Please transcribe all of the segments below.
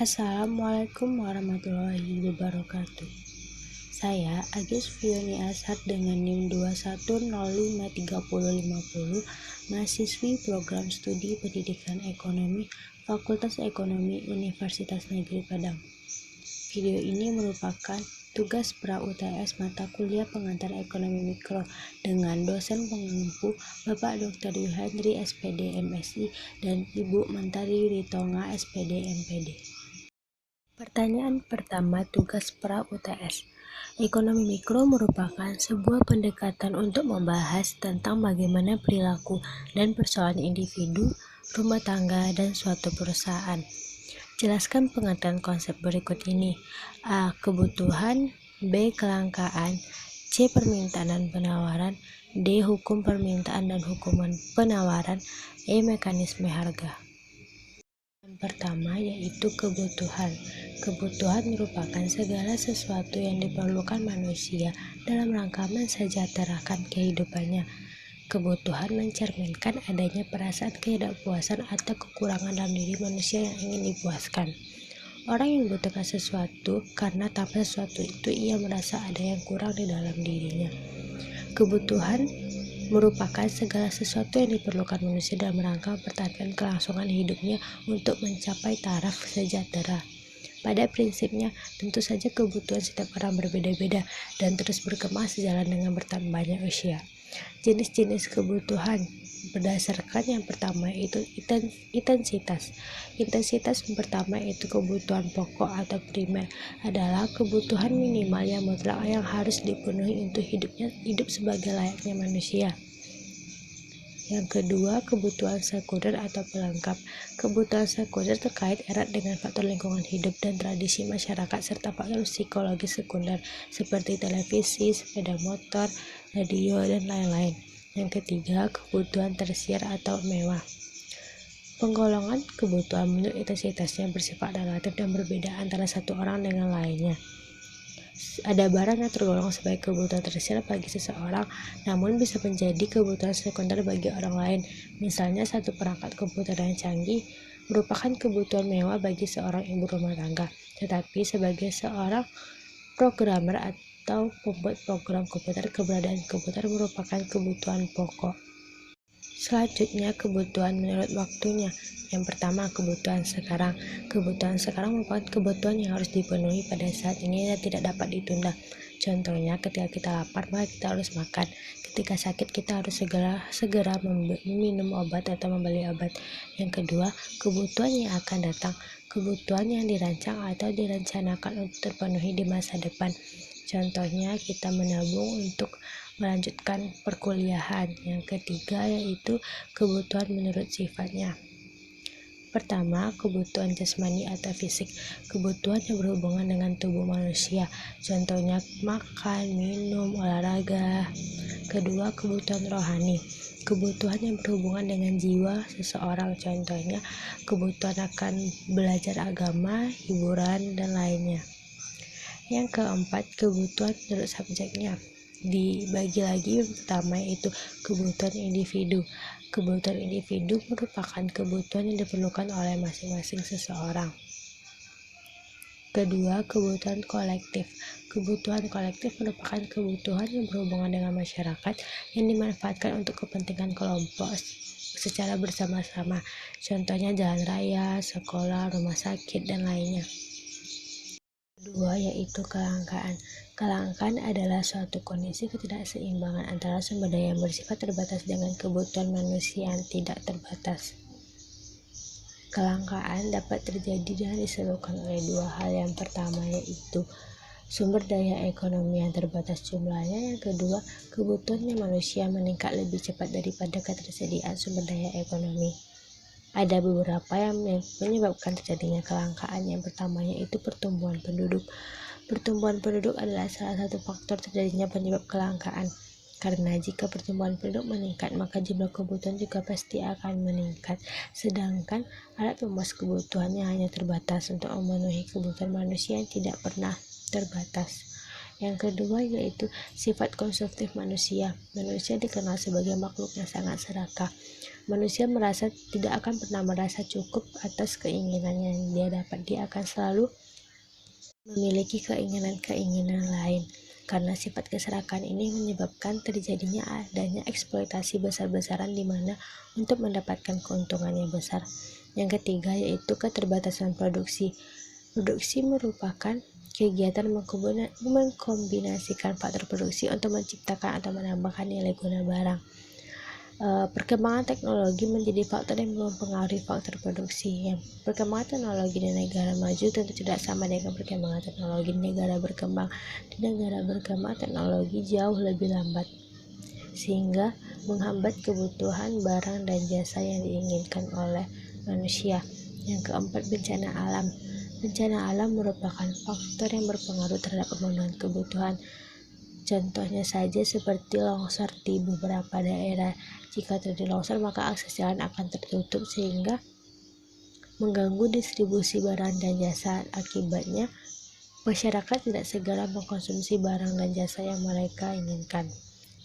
Assalamualaikum warahmatullahi wabarakatuh. Saya Agus Fioni Ashad dengan NIM 21053050, mahasiswi program studi pendidikan ekonomi Fakultas Ekonomi Universitas Negeri Padang. Video ini merupakan tugas pra-UTS mata kuliah pengantar ekonomi mikro dengan dosen pengampu Bapak Dr. Yuhendri SPD MSI dan Ibu Mentari Ritonga SPD MPD. Pertanyaan pertama, tugas pra-UTS. Ekonomi mikro merupakan sebuah pendekatan untuk membahas tentang bagaimana perilaku dan persoalan individu, rumah tangga, dan suatu perusahaan. Jelaskan pengertian konsep berikut ini. A. Kebutuhan. B. Kelangkaan. C. Permintaan dan penawaran. D. Hukum permintaan dan hukum penawaran. E. Mekanisme harga. Yang pertama yaitu kebutuhan. Kebutuhan merupakan segala sesuatu yang diperlukan manusia dalam rangka mensejahterakan kehidupannya. Kebutuhan mencerminkan adanya perasaan ketidakpuasan atau kekurangan dalam diri manusia yang ingin dipuaskan. Orang yang membutuhkan sesuatu karena tanpa sesuatu itu ia merasa ada yang kurang di dalam dirinya. Kebutuhan merupakan segala sesuatu yang diperlukan manusia dalam rangka mempertahankan kelangsungan hidupnya untuk mencapai taraf sejahtera. Pada prinsipnya, tentu saja kebutuhan setiap orang berbeda-beda dan terus berkembang sejalan dengan bertambahnya usia. Jenis-jenis kebutuhan berdasarkan yang pertama itu intensitas. Intensitas yang pertama itu kebutuhan pokok atau primer adalah kebutuhan minimal yang mutlak yang harus dipenuhi untuk hidup sebagai layaknya manusia. Yang kedua, kebutuhan sekunder atau pelengkap. Kebutuhan sekunder terkait erat dengan faktor lingkungan hidup dan tradisi masyarakat serta faktor psikologis sekunder seperti televisi, sepeda motor, radio, dan lain-lain. Yang ketiga, kebutuhan tersier atau mewah. Penggolongan kebutuhan menurut intensitasnya bersifat relatif dan berbeda antara satu orang dengan lainnya. Ada barang yang tergolong sebagai kebutuhan tersier bagi seseorang, namun bisa menjadi kebutuhan sekunder bagi orang lain. Misalnya, satu perangkat komputer yang canggih merupakan kebutuhan mewah bagi seorang ibu rumah tangga, tetapi sebagai seorang programmer atau pembuat program komputer, keberadaan komputer merupakan kebutuhan pokok. Selanjutnya, kebutuhan menurut waktunya. Yang pertama, kebutuhan sekarang. Kebutuhan sekarang merupakan kebutuhan yang harus dipenuhi pada saat ini dan tidak dapat ditunda. Contohnya, ketika kita lapar, maka kita harus makan. Ketika sakit, kita harus segera minum obat atau membeli obat. Yang kedua, kebutuhan yang akan datang. Kebutuhan yang dirancang atau direncanakan untuk terpenuhi di masa depan. Contohnya, kita menabung untuk melanjutkan perkuliahan. Yang ketiga yaitu kebutuhan menurut sifatnya. Pertama, kebutuhan jasmani atau fisik, kebutuhan yang berhubungan dengan tubuh manusia, contohnya makan, minum, olahraga. Kedua, kebutuhan rohani, kebutuhan yang berhubungan dengan jiwa seseorang, contohnya kebutuhan akan belajar agama, hiburan, dan lainnya. Yang keempat, kebutuhan menurut subjeknya. Dibagi lagi, yang pertama yaitu kebutuhan individu. Kebutuhan individu merupakan kebutuhan yang diperlukan oleh masing-masing seseorang. Kedua, kebutuhan kolektif. Kebutuhan kolektif merupakan kebutuhan yang berhubungan dengan masyarakat yang dimanfaatkan untuk kepentingan kelompok secara bersama-sama. Contohnya jalan raya, sekolah, rumah sakit, dan lainnya. Kedua yaitu kelangkaan. Kelangkaan adalah suatu kondisi ketidakseimbangan antara sumber daya yang bersifat terbatas dengan kebutuhan manusia yang tidak terbatas. Kelangkaan dapat terjadi dan disebabkan oleh dua hal. Yang pertama yaitu sumber daya ekonomi yang terbatas jumlahnya. Yang kedua, kebutuhannya manusia meningkat lebih cepat daripada ketersediaan sumber daya ekonomi. Ada beberapa yang menyebabkan terjadinya kelangkaan. Yang pertama yaitu pertumbuhan penduduk. Pertumbuhan penduduk adalah salah satu faktor terjadinya penyebab kelangkaan. Karena jika pertumbuhan penduduk meningkat, maka jumlah kebutuhan juga pasti akan meningkat. Sedangkan alat pemuas kebutuhannya hanya terbatas untuk memenuhi kebutuhan manusia yang tidak pernah terbatas. Yang kedua yaitu sifat konsumtif manusia. Manusia dikenal sebagai makhluk yang sangat serakah. Manusia tidak akan pernah merasa cukup atas keinginan yang dia dapat. Dia akan selalu memiliki keinginan-keinginan lain. Karena sifat keserakahan ini menyebabkan terjadinya adanya eksploitasi besar-besaran di mana untuk mendapatkan keuntungan yang besar. Yang ketiga yaitu keterbatasan produksi. Produksi merupakan kegiatan mengkombinasikan faktor produksi untuk menciptakan atau menambahkan nilai guna barang. Perkembangan teknologi menjadi faktor yang mempengaruhi faktor produksi. Perkembangan teknologi di negara maju tentu tidak sama dengan perkembangan teknologi di negara berkembang. Di negara berkembang teknologi jauh lebih lambat, sehingga menghambat kebutuhan barang dan jasa yang diinginkan oleh manusia. Yang keempat, bencana alam. Bencana alam merupakan faktor yang berpengaruh terhadap pemenuhan kebutuhan. Contohnya saja seperti longsor di beberapa daerah. Jika terjadi longsor, maka akses jalan akan tertutup sehingga mengganggu distribusi barang dan jasa. Akibatnya, masyarakat tidak segera mengkonsumsi barang dan jasa yang mereka inginkan.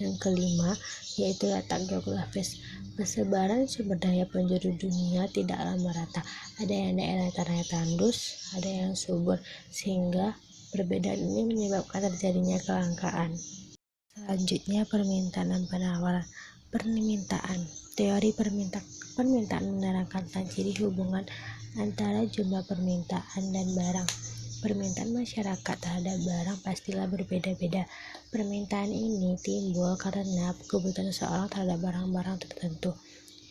Yang kelima, yaitu letak geografis. Persebaran sumber daya penjuru dunia tidaklah merata. Ada yang daerah tanahnya tandus, ada yang subur, sehingga perbedaan ini menyebabkan terjadinya kelangkaan. Selanjutnya, permintaan dan penawaran. Teori permintaan menerangkan tentang ciri hubungan antara jumlah permintaan dan barang. Permintaan masyarakat terhadap barang pastilah berbeda-beda. Permintaan ini timbul karena kebutuhan seseorang terhadap barang-barang tertentu.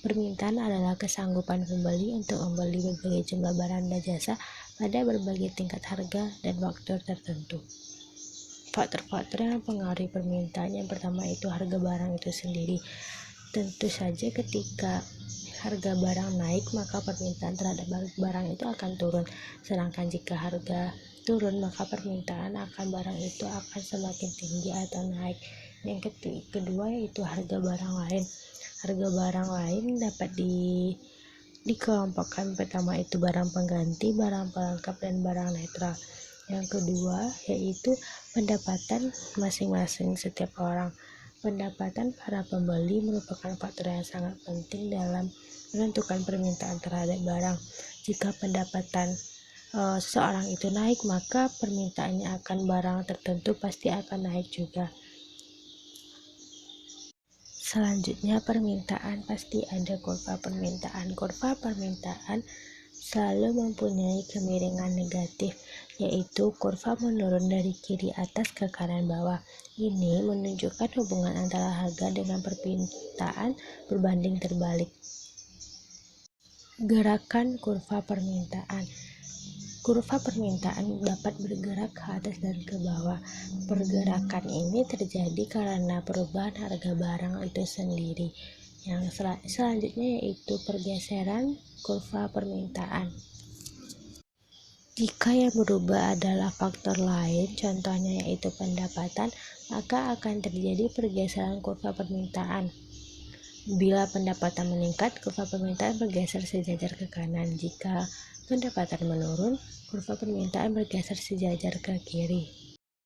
Permintaan adalah kesanggupan pembeli untuk membeli berbagai jumlah barang dan jasa pada berbagai tingkat harga dan faktor tertentu. Faktor-faktor yang mempengaruhi permintaan yang pertama itu harga barang itu sendiri. Tentu saja ketika harga barang naik, maka permintaan terhadap barang itu akan turun. Sedangkan jika harga turun, maka permintaan akan barang itu akan semakin tinggi atau naik. Yang kedua yaitu harga barang lain. Harga barang lain dapat dikelompokkan. Pertama itu barang pengganti, barang pelengkap, dan barang netral. Yang kedua yaitu pendapatan masing-masing setiap orang. Pendapatan para pembeli merupakan faktor yang sangat penting dalam menentukan permintaan terhadap barang. Jika pendapatan seseorang itu naik, maka permintaannya akan barang tertentu pasti akan naik juga. Selanjutnya, permintaan pasti ada kurva permintaan. Kurva permintaan selalu mempunyai kemiringan negatif, yaitu kurva menurun dari kiri atas ke kanan bawah. Ini menunjukkan hubungan antara harga dengan permintaan berbanding terbalik. Gerakan kurva permintaan. Kurva permintaan dapat bergerak ke atas dan ke bawah. Pergerakan ini terjadi karena perubahan harga barang itu sendiri. Yang selanjutnya yaitu pergeseran kurva permintaan. Jika yang berubah adalah faktor lain, contohnya yaitu pendapatan, maka akan terjadi pergeseran kurva permintaan. Bila pendapatan meningkat, kurva permintaan bergeser sejajar ke kanan. Jika pendapatan menurun, kurva permintaan bergeser sejajar ke kiri.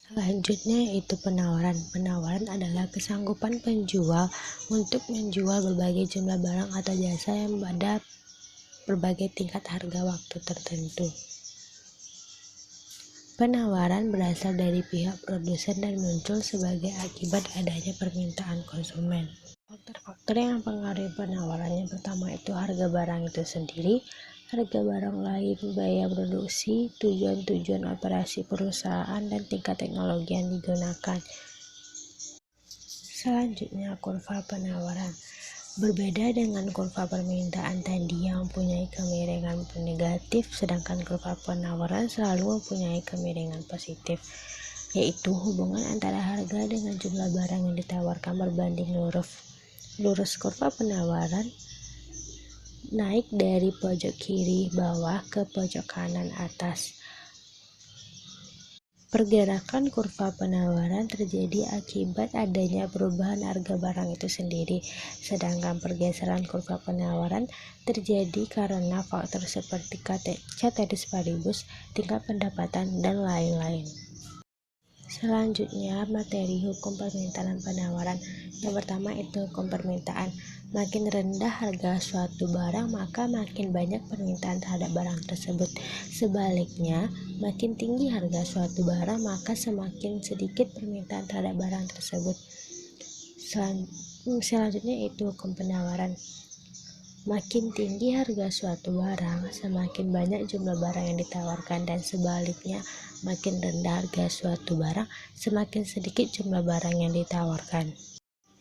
Selanjutnya yaitu penawaran. Penawaran adalah kesanggupan penjual untuk menjual berbagai jumlah barang atau jasa yang pada berbagai tingkat harga waktu tertentu. Penawaran berasal dari pihak produsen dan muncul sebagai akibat adanya permintaan konsumen. Faktor-faktor yang mempengaruhi penawaran yang pertama itu harga barang itu sendiri, harga barang lain, biaya produksi, tujuan operasi perusahaan, dan tingkat teknologi yang digunakan. Selanjutnya, kurva penawaran. Berbeda dengan kurva permintaan tadi yang mempunyai kemiringan negatif, sedangkan kurva penawaran selalu mempunyai kemiringan positif, yaitu hubungan antara harga dengan jumlah barang yang ditawarkan berbanding lurus. Kurva penawaran naik dari pojok kiri bawah ke pojok kanan atas. Pergerakan kurva penawaran terjadi akibat adanya perubahan harga barang itu sendiri, sedangkan pergeseran kurva penawaran terjadi karena faktor seperti ceteris paribus, tingkat pendapatan, dan lain-lain. Selanjutnya, materi hukum permintaan dan penawaran. Yang pertama itu hukum permintaan. Makin rendah harga suatu barang, maka makin banyak permintaan terhadap barang tersebut. Sebaliknya, makin tinggi harga suatu barang, maka semakin sedikit permintaan terhadap barang tersebut. Selanjutnya itu hukum penawaran. Makin tinggi harga suatu barang, semakin banyak jumlah barang yang ditawarkan, dan sebaliknya, makin rendah harga suatu barang, semakin sedikit jumlah barang yang ditawarkan.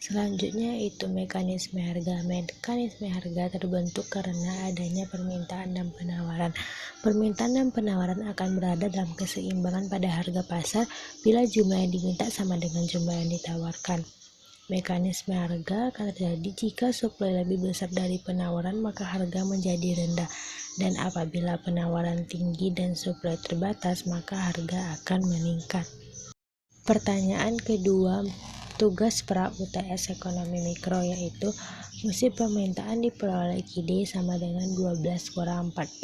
Selanjutnya itu mekanisme harga. Mekanisme harga terbentuk karena adanya permintaan dan penawaran. Permintaan dan penawaran akan berada dalam keseimbangan pada harga pasar bila jumlah yang diminta sama dengan jumlah yang ditawarkan. Mekanisme harga akan terjadi jika suplai lebih besar dari penawaran, maka harga menjadi rendah. Dan apabila penawaran tinggi dan suplai terbatas, maka harga akan meningkat. Pertanyaan kedua, tugas pra UTS ekonomi mikro yaitu fungsi permintaan diperoleh KID sama dengan 12 kurang 4P.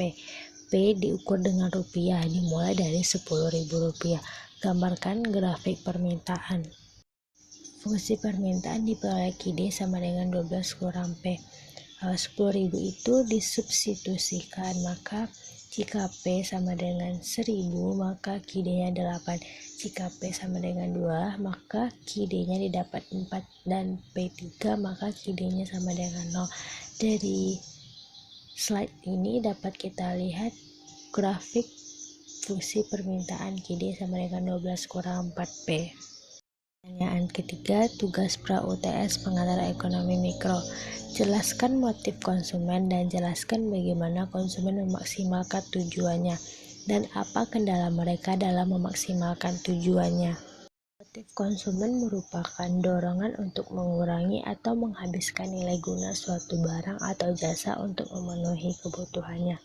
P diukur dengan rupiah, dimulai dari Rp10.000. Gambarkan grafik permintaan. Fungsi permintaan diperoleh KID sama dengan 12 kurang P. 10.000 itu disubstitusikan, maka jika P sama dengan 1.000, maka KID-nya 8. Jika P sama dengan 2, maka KID-nya didapat 4, dan P3 maka KID-nya sama dengan 0. Dari slide ini dapat kita lihat grafik fungsi permintaan KID sama dengan 12 kurang 4P. Pertanyaan ketiga, tugas pra UTS pengantar ekonomi mikro. Jelaskan motif konsumen dan jelaskan bagaimana konsumen memaksimalkan tujuannya dan apa kendala mereka dalam memaksimalkan tujuannya. Motif konsumen merupakan dorongan untuk mengurangi atau menghabiskan nilai guna suatu barang atau jasa untuk memenuhi kebutuhannya.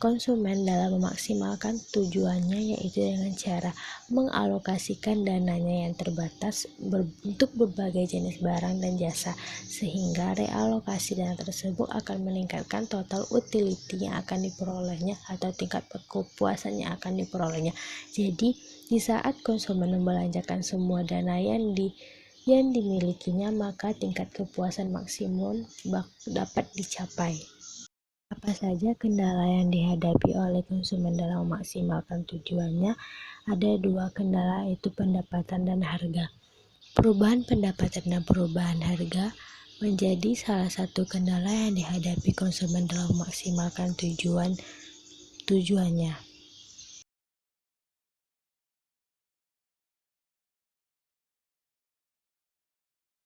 Konsumen dalam memaksimalkan tujuannya yaitu dengan cara mengalokasikan dananya yang terbatas untuk berbagai jenis barang dan jasa, sehingga realokasi dana tersebut akan meningkatkan total utility yang akan diperolehnya atau tingkat kepuasan yang akan diperolehnya. Jadi, di saat konsumen membelanjakan semua dana yang dimilikinya, maka tingkat kepuasan maksimum dapat dicapai. Apa saja kendala yang dihadapi oleh konsumen dalam memaksimalkan tujuannya? Ada 2 kendala, yaitu pendapatan dan harga. Perubahan pendapatan dan perubahan harga menjadi salah satu kendala yang dihadapi konsumen dalam memaksimalkan tujuannya.